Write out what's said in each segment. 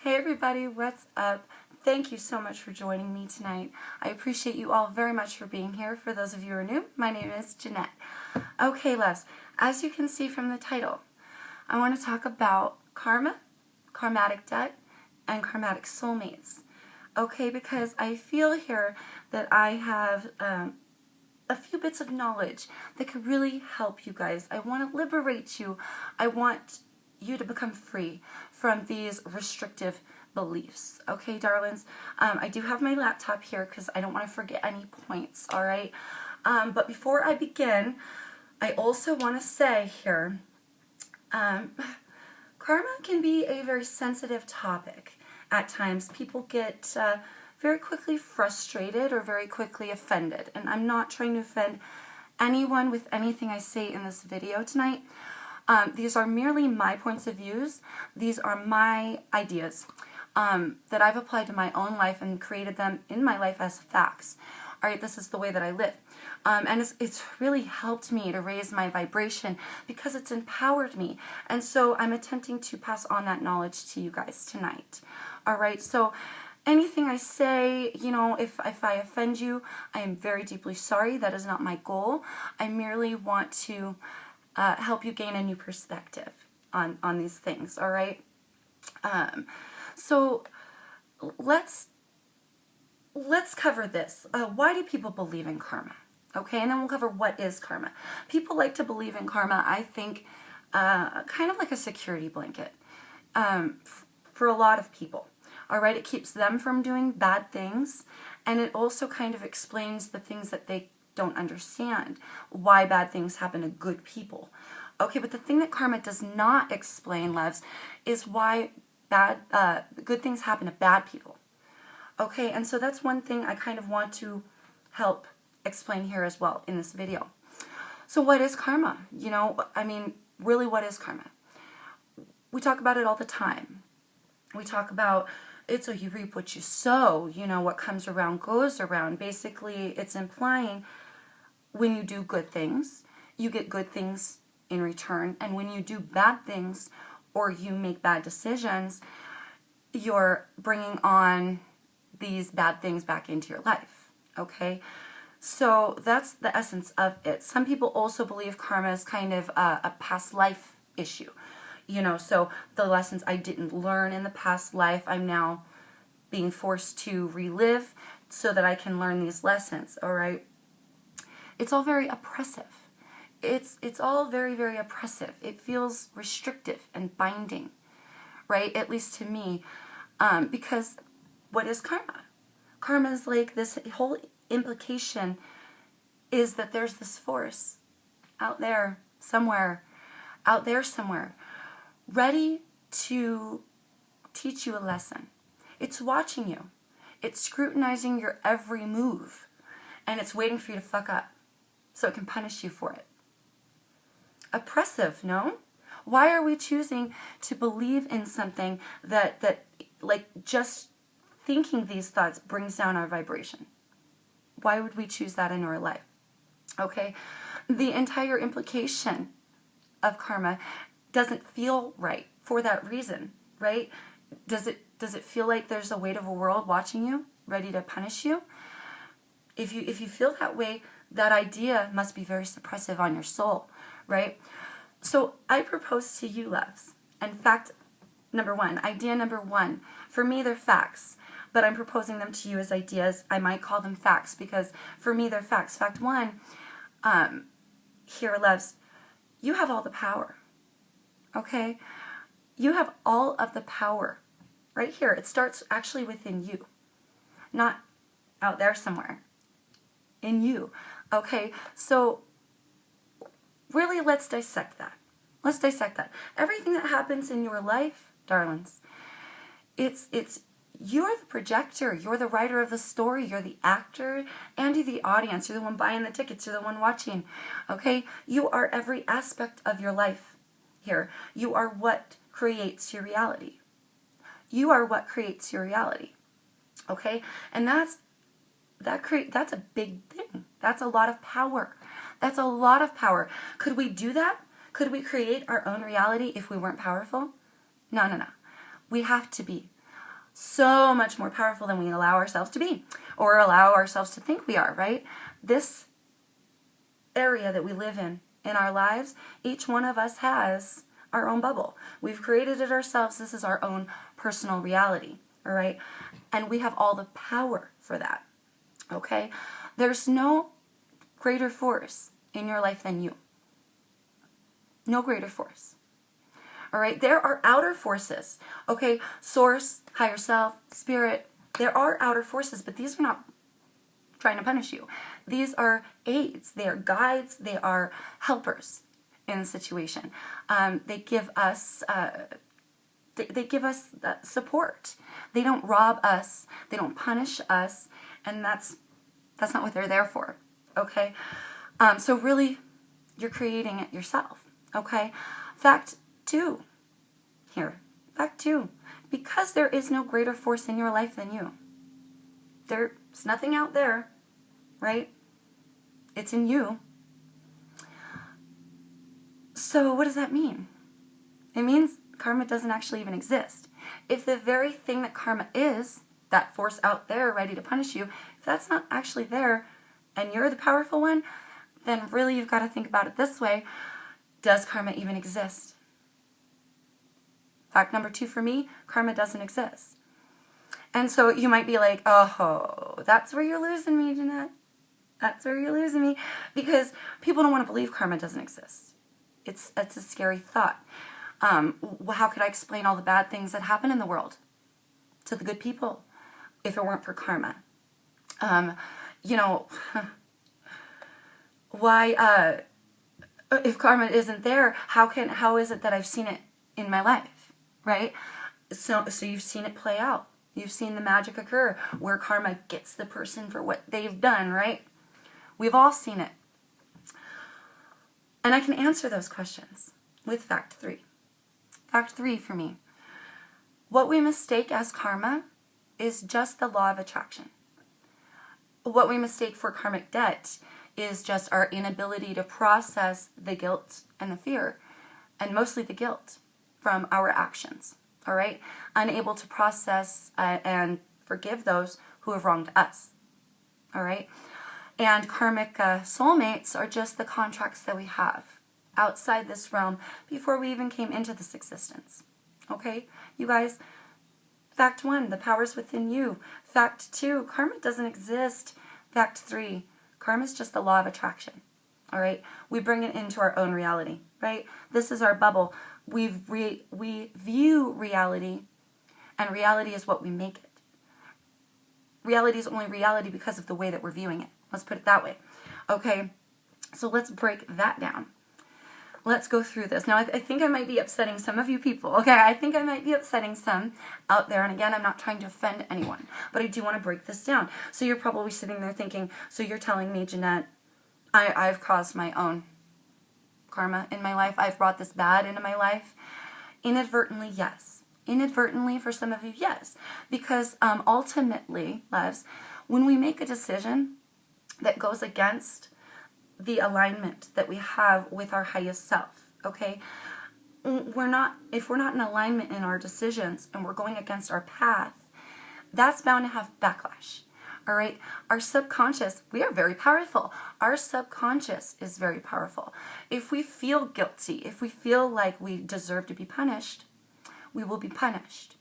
Hey everybody, what's up? Thank you so much for joining me tonight. I appreciate you all very much for being here. For those of you who are new, my name is Jeanette. Okay, loves, as you can see from the title, I want to talk about karma, karmatic debt, and karmatic soulmates. Okay, because I feel here that I have a few bits of knowledge that could really help you guys. I want to liberate you. I want you to become free from these restrictive beliefs. Okay, darlings? I do have my laptop here because I don't want to forget any points, all right? But before I begin, I also want to say here, karma can be a very sensitive topic. At times, people get very quickly frustrated or very quickly offended. And I'm not trying to offend anyone with anything I say in this video tonight. These are merely my points of views. These are my ideas that I've applied to my own life and created them in my life as facts. All right, this is the way that I live. And it's really helped me to raise my vibration because it's empowered me. And so I'm attempting to pass on that knowledge to you guys tonight. All right, so anything I say, you know, if I offend you, I am very deeply sorry. That is not my goal. I merely want to help you gain a new perspective on these things, all right? So let's cover this. Why do people believe in karma? Okay, and then we'll cover what is karma. People like to believe in karma, I think, kind of like a security blanket for a lot of people. All right, it keeps them from doing bad things, and it also kind of explains the things that they don't understand, why bad things happen to good people. Okay, but the thing that karma does not explain, loves, is why good things happen to bad people. Okay, and so that's one thing I kind of want to help explain here as well in this video. So what is karma? You know, I mean, really, what is karma? We talk about it all the time. We talk about it's so you reap what you sow. You know, what comes around goes around. Basically, it's implying when you do good things, you get good things in return. And when you do bad things or you make bad decisions, you're bringing on these bad things back into your life. Okay? So that's the essence of it. Some people also believe karma is kind of a past life issue. You know, so the lessons I didn't learn in the past life, I'm now being forced to relive so that I can learn these lessons, all right? It's all very oppressive. It's all very, very oppressive. It feels restrictive and binding, right? At least to me, because what is karma? Karma is like this whole implication is that there's this force out there somewhere, ready to teach you a lesson. It's watching you. It's scrutinizing your every move, and it's waiting for you to fuck up so it can punish you for it. Oppressive, no? Why are we choosing to believe in something that like just thinking these thoughts brings down our vibration? Why would we choose that in our life? Okay? The entire implication of karma doesn't feel right for that reason, right? Does it feel like there's a weight of a world watching you, ready to punish you? If you feel that way, that idea must be very suppressive on your soul, right? So I propose to you, loves, and fact number one, idea number one, for me they're facts, but I'm proposing them to you as ideas. I might call them facts because for me they're facts. Fact one, here, loves, you have all the power, okay? You have all of the power right here. It starts actually within you, not out there somewhere, in you. Okay, so really let's dissect that. Let's dissect that. Everything that happens in your life, darlings, it's you're the projector, you're the writer of the story, you're the actor, and you're the audience, you're the one buying the tickets, you're the one watching. Okay, you are every aspect of your life here. You are what creates your reality. You are what creates your reality. Okay, and that's a big thing. That's a lot of power. That's a lot of power. Could we do that? Could we create our own reality if we weren't powerful? No. We have to be. so much more powerful than we allow ourselves to be or allow ourselves to think we are, right? This area that we live in our lives, each one of us has our own bubble. We've created it ourselves. This is our own personal reality, all right? And we have all the power for that, okay? There's no greater force in your life than you. No greater force. All right, there are outer forces, okay? Source, higher self, spirit. There are outer forces, but these are not trying to punish you. These are aids. They are guides. They are helpers in the situation. They give us support. They don't rob us. They don't punish us, and that's not what they're there for. Okay, so really, you're creating it yourself. Okay, fact 2 here. Fact 2, because there is no greater force in your life than you. There's nothing out there, right? It's in you. So what does that mean? It means karma doesn't actually even exist. If the very thing that karma is, that force out there ready to punish you, if that's not actually there and you're the powerful one, then really you've got to think about it this way. Does karma even exist? Fact number 2 for me, karma doesn't exist. And so you might be like, oh, that's where you're losing me, Jeanette. That's where you're losing me. Because people don't want to believe karma doesn't exist. It's a scary thought. How could I explain all the bad things that happen in the world to the good people if it weren't for karma? Why, if karma isn't there, how is it that I've seen it in my life, right? So you've seen it play out. You've seen the magic occur where karma gets the person for what they've done, right? We've all seen it. And I can answer those questions with fact 3. Fact 3 for me. What we mistake as karma is just the law of attraction. What we mistake for karmic debt is just our inability to process the guilt and the fear, and mostly the guilt from our actions, all right? Unable to process and forgive those who have wronged us, all right? And karmic soulmates are just the contracts that we have outside this realm before we even came into this existence, okay? You guys, fact 1, the power's within you. Fact 2, karma doesn't exist. Fact 3, karma is just the law of attraction, all right? We bring it into our own reality, right? This is our bubble. We view reality, and reality is what we make it. Reality is only reality because of the way that we're viewing it. Let's put it that way. Okay, so let's break that down. Let's go through this. Now, I think I might be upsetting some of you people. Okay, I think I might be upsetting some out there. And again, I'm not trying to offend anyone, but I do want to break this down. So you're probably sitting there thinking, so you're telling me, Jeanette, I've caused my own karma in my life. I've brought this bad into my life. Inadvertently, yes. Inadvertently, for some of you, yes. Because ultimately, loves, when we make a decision that goes against the alignment that we have with our highest self, okay? If we're not in alignment in our decisions and we're going against our path, that's bound to have backlash, all right? Our subconscious, we are very powerful. Our subconscious is very powerful. If we feel guilty, if we feel like we deserve to be punished, we will be punished.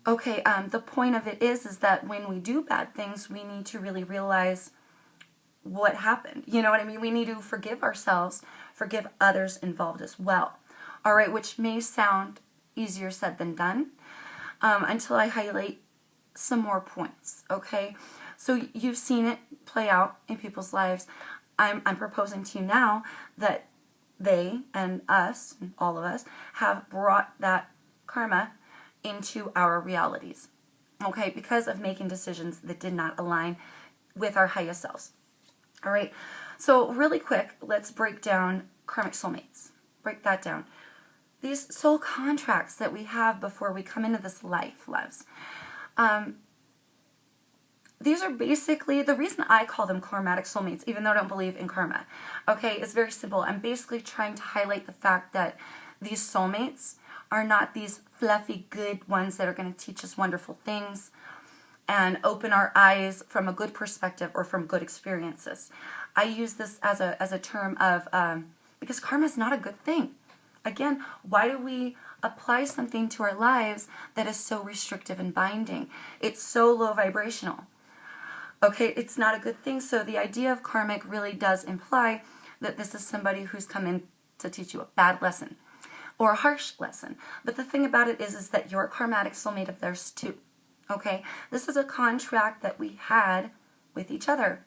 Okay, the point of it is that when we do bad things, we need to really realize what happened. You know what I mean? We need to forgive ourselves, forgive others involved as well. All right, which may sound easier said than done until I highlight some more points, okay? So you've seen it play out in people's lives. I'm proposing to you now that they and us, all of us, have brought that karma into our realities, okay, because of making decisions that did not align with our highest selves. All right, so really quick, let's break down karmic soulmates. Break that down. These soul contracts that we have before we come into this life, loves. These are basically, the reason I call them karmatic soulmates, even though I don't believe in karma, okay, is very simple. I'm basically trying to highlight the fact that these soulmates are not these fluffy, good ones that are going to teach us wonderful things and open our eyes from a good perspective or from good experiences. I use this as a term of, because karma is not a good thing. Again, why do we apply something to our lives that is so restrictive and binding? It's so low vibrational. Okay, it's not a good thing. So the idea of karmic really does imply that this is somebody who's come in to teach you a bad lesson or a harsh lesson. But the thing about it is that you're a karmatic soulmate of theirs too. Okay, this is a contract that we had with each other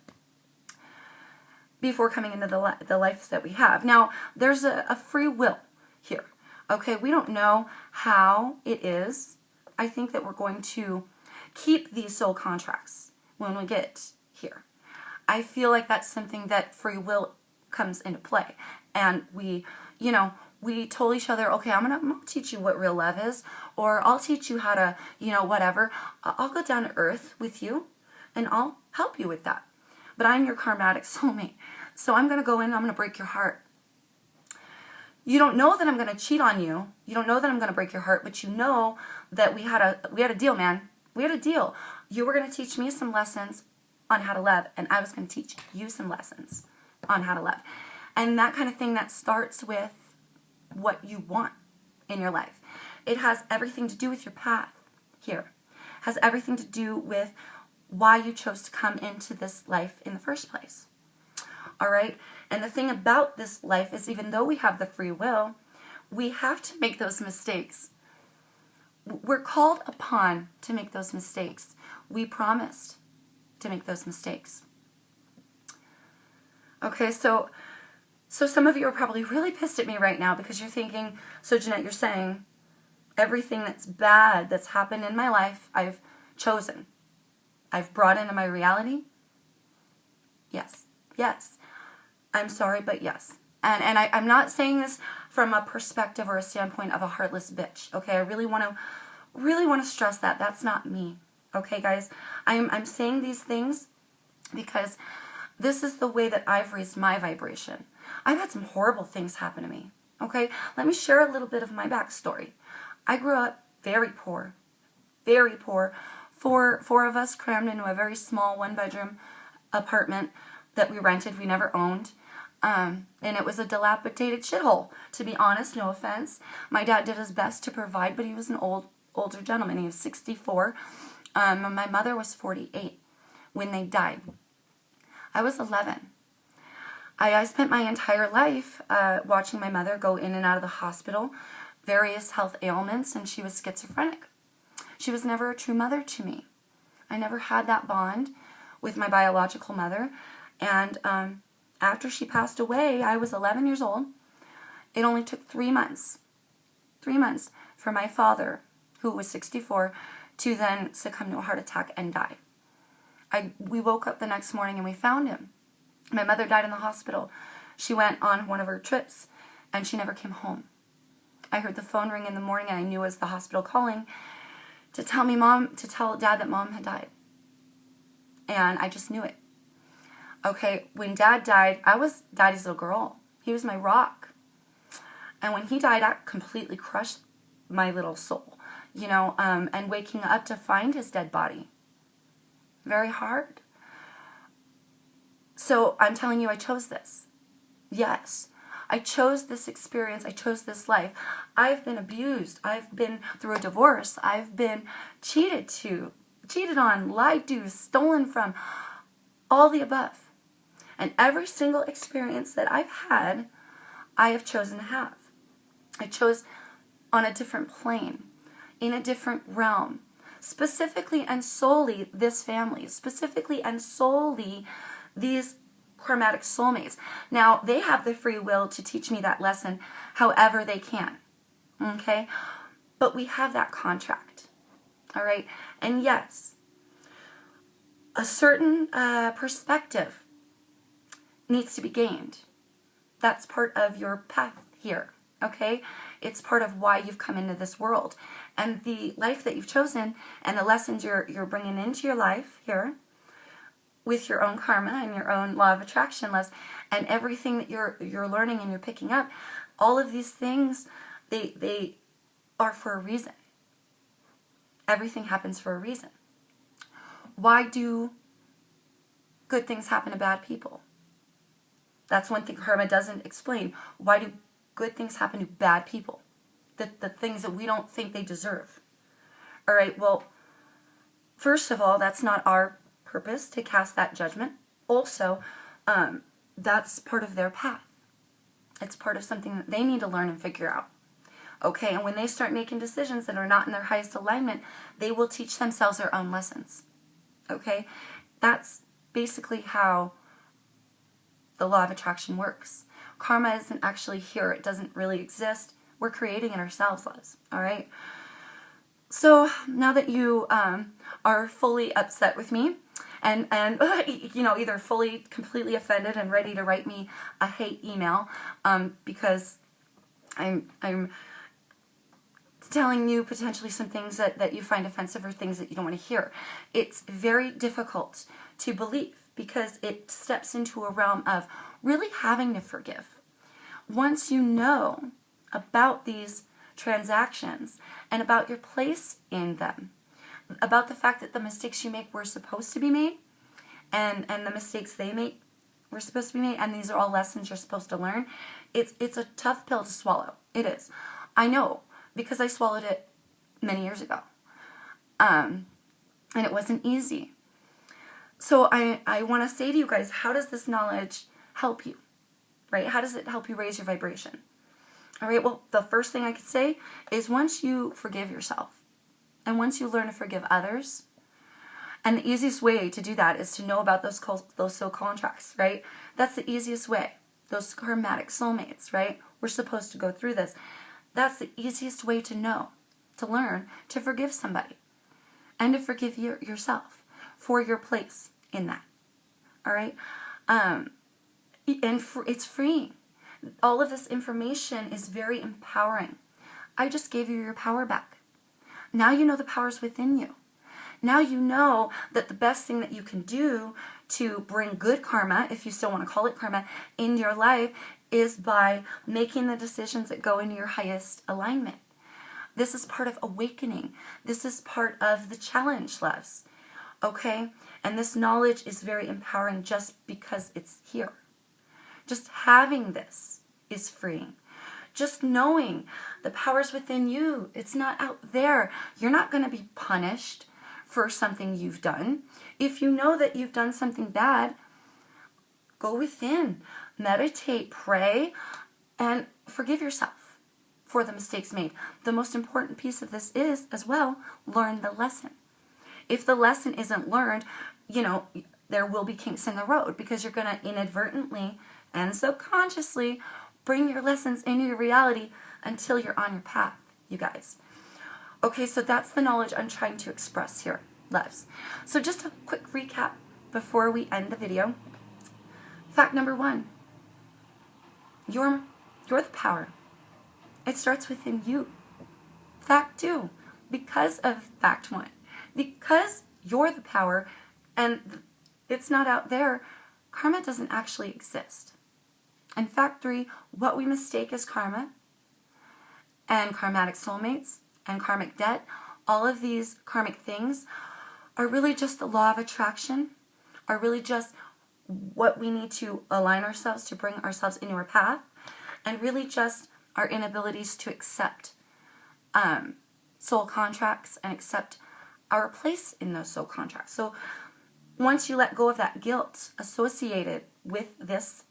before coming into the life that we have. Now, there's a free will here. Okay, we don't know how it is. I think that we're going to keep these soul contracts when we get here. I feel like that's something that free will comes into play. And we told each other, okay, I'm gonna teach you what real love is, or I'll teach you how to, whatever. I'll go down to earth with you, and I'll help you with that. But I'm your karmatic soulmate. So I'm gonna go in and I'm gonna break your heart. You don't know that I'm gonna cheat on you. You don't know that I'm gonna break your heart, but you know that we had a deal, man. We had a deal. You were gonna teach me some lessons on how to love, and I was gonna teach you some lessons on how to love. And that kind of thing, that starts with what you want in your life. It has everything to do with your path here. It has everything to do with why you chose to come into this life in the first place. All right? And the thing about this life is, even though we have the free will, we have to make those mistakes. We're called upon to make those mistakes. We promised to make those mistakes. Okay, so some of you are probably really pissed at me right now because you're thinking, so Jeanette, you're saying everything that's bad that's happened in my life, I've chosen. I've brought into my reality? Yes. Yes. I'm sorry, but yes. And I'm not saying this from a perspective or a standpoint of a heartless bitch. Okay, I really want to stress that. That's not me. Okay, guys? I'm saying these things because this is the way that I've raised my vibration. I've had some horrible things happen to me. Okay? Let me share a little bit of my backstory. I grew up very poor. Very poor. Four of us crammed into a very small one-bedroom apartment that we rented. We never owned. And it was a dilapidated shithole, to be honest, no offense. My dad did his best to provide, but he was an older gentleman. He was 64. My mother was 48 when they died. I was 11. I spent my entire life watching my mother go in and out of the hospital, various health ailments, and she was schizophrenic. She was never a true mother to me. I never had that bond with my biological mother. And after she passed away, I was 11 years old. It only took 3 months. 3 months for my father, who was 64, to then succumb to a heart attack and die. We woke up the next morning and we found him. My mother died in the hospital. She went on one of her trips and she never came home. I heard the phone ring in the morning and I knew it was the hospital calling to tell Dad that Mom had died. And I just knew it. Okay, when Dad died, I was Daddy's little girl. He was my rock. And when he died, that completely crushed my little soul, and waking up to find his dead body. Very hard. So I'm telling you, I chose this. Yes, I chose this experience. I chose this life. I've been abused. I've been through a divorce. I've been cheated on, lied to, stolen from, all the above. And every single experience that I've had, I have chosen to have. I chose on a different plane, in a different realm, specifically and solely this family, specifically and solely these karmatic soulmates. Now, they have the free will to teach me that lesson however they can, okay? But we have that contract, all right? And yes, a certain perspective needs to be gained. That's part of your path here, okay? It's part of why you've come into this world. And the life that you've chosen and the lessons you're bringing into your life here with your own karma and your own law of attraction laws and everything that you're learning and you're picking up, all of these things, they are for a reason. Everything happens for a reason. Why do good things happen to bad people? That's one thing karma doesn't explain. Why do good things happen to bad people? The things that we don't think they deserve. All right, well, first of all, that's not our purpose to cast that judgment. Also, that's part of their path. It's part of something that they need to learn and figure out. Okay, and when they start making decisions that are not in their highest alignment, they will teach themselves their own lessons. Okay, that's basically how the law of attraction works. Karma isn't actually here. It doesn't really exist. We're creating it ourselves, loves. All right? So now that you are fully upset with me and you know, either fully, completely offended and ready to write me a hate email because I'm telling you potentially some things that you find offensive or things that you don't want to hear. It's very difficult to believe because it steps into a realm of really having to forgive. Once you know about these transactions and about your place in them, about the fact that the mistakes you make were supposed to be made and the mistakes they make were supposed to be made, and these are all lessons you're supposed to learn, it's a tough pill to swallow. It is. I know, because I swallowed it many years ago. And it wasn't easy. So I want to say to you guys, how does this knowledge help you? Right? How does it help you raise your vibration? All right, well, the first thing I could say is once you forgive yourself and once you learn to forgive others, and the easiest way to do that is to know about those soul contracts, right? That's the easiest way. Those karmatic soulmates, right? We're supposed to go through this. That's the easiest way to know, to learn, to forgive somebody and to forgive yourself for your place in that. All right? It's freeing. All of this information is very empowering. I just gave you your power back. Now you know the power's within you. Now you know that the best thing that you can do to bring good karma, if you still want to call it karma, in your life is by making the decisions that go into your highest alignment. This is part of awakening. This is part of the challenge, loves. Okay? And this knowledge is very empowering just because it's here. Just having this is freeing. Just knowing the power's within you. It's not out there. You're not going to be punished for something you've done. If you know that you've done something bad, go within, meditate, pray, and forgive yourself for the mistakes made. The most important piece of this is, as well, learn the lesson. If the lesson isn't learned, you know, there will be kinks in the road because you're going to inadvertently and subconsciously bring your lessons into your reality until you're on your path, you guys. Okay, so that's the knowledge I'm trying to express here, loves. So just a quick recap before we end the video. Fact number 1, you're the power. It starts within you. Fact 2, because of fact 1, because you're the power and it's not out there, karma doesn't actually exist. And fact 3, what we mistake as karma and karmatic soulmates and karmic debt, all of these karmic things are really just the law of attraction, are really just what we need to align ourselves to bring ourselves into our path, and really just our inabilities to accept soul contracts and accept our place in those soul contracts. So once you let go of that guilt associated with this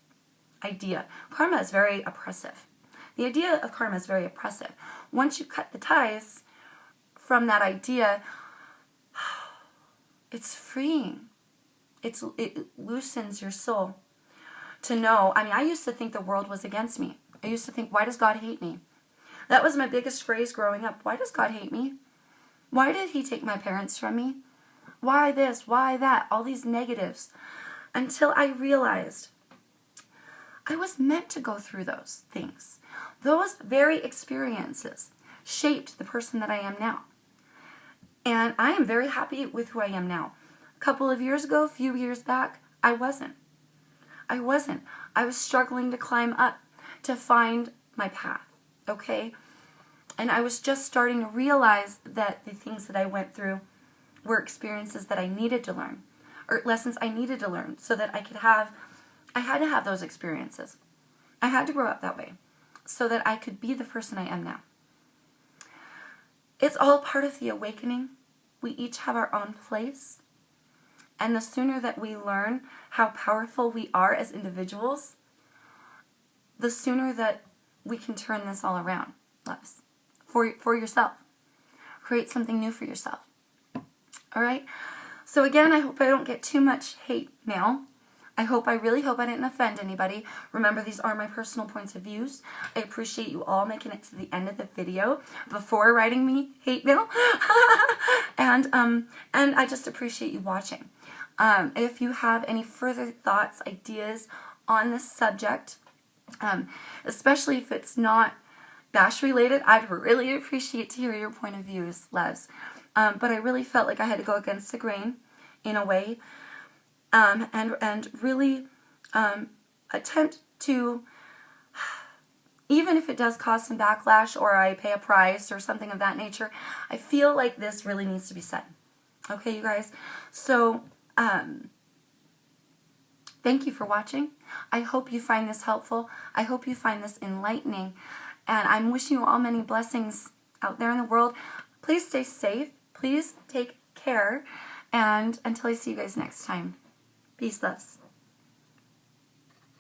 idea, karma is very oppressive. The idea of karma is very oppressive. Once you cut the ties from that idea, it's freeing. It loosens your soul to know. I mean, I used to think the world was against me. I used to think, why does God hate me? That was my biggest phrase growing up. Why does God hate me? Why did he take my parents from me? Why this? Why that? All these negatives. Until I realized I was meant to go through those things. Those very experiences shaped the person that I am now. And I am very happy with who I am now. A couple of years ago, a few years back, I wasn't. I was struggling to climb up to find my path, okay? And I was just starting to realize that the things that I went through were experiences that I needed to learn, or lessons I needed to learn, so that I had to have those experiences. I had to grow up that way so that I could be the person I am now. It's all part of the awakening. We each have our own place. And the sooner that we learn how powerful we are as individuals, the sooner that we can turn this all around, loves, for yourself. Create something new for yourself. All right? So again, I hope I don't get too much hate mail. I really hope I didn't offend anybody. Remember, these are my personal points of views. I appreciate you all making it to the end of the video before writing me hate mail. and I just appreciate you watching. If you have any further thoughts, ideas on this subject, especially if it's not bash related, I'd really appreciate to hear your point of views, loves. But I really felt like I had to go against the grain in a way. And really attempt to, even if it does cause some backlash or I pay a price or something of that nature, I feel like this really needs to be said. Okay, you guys? So, thank you for watching. I hope you find this helpful. I hope you find this enlightening. And I'm wishing you all many blessings out there in the world. Please stay safe. Please take care. And until I see you guys next time. Peace, loves.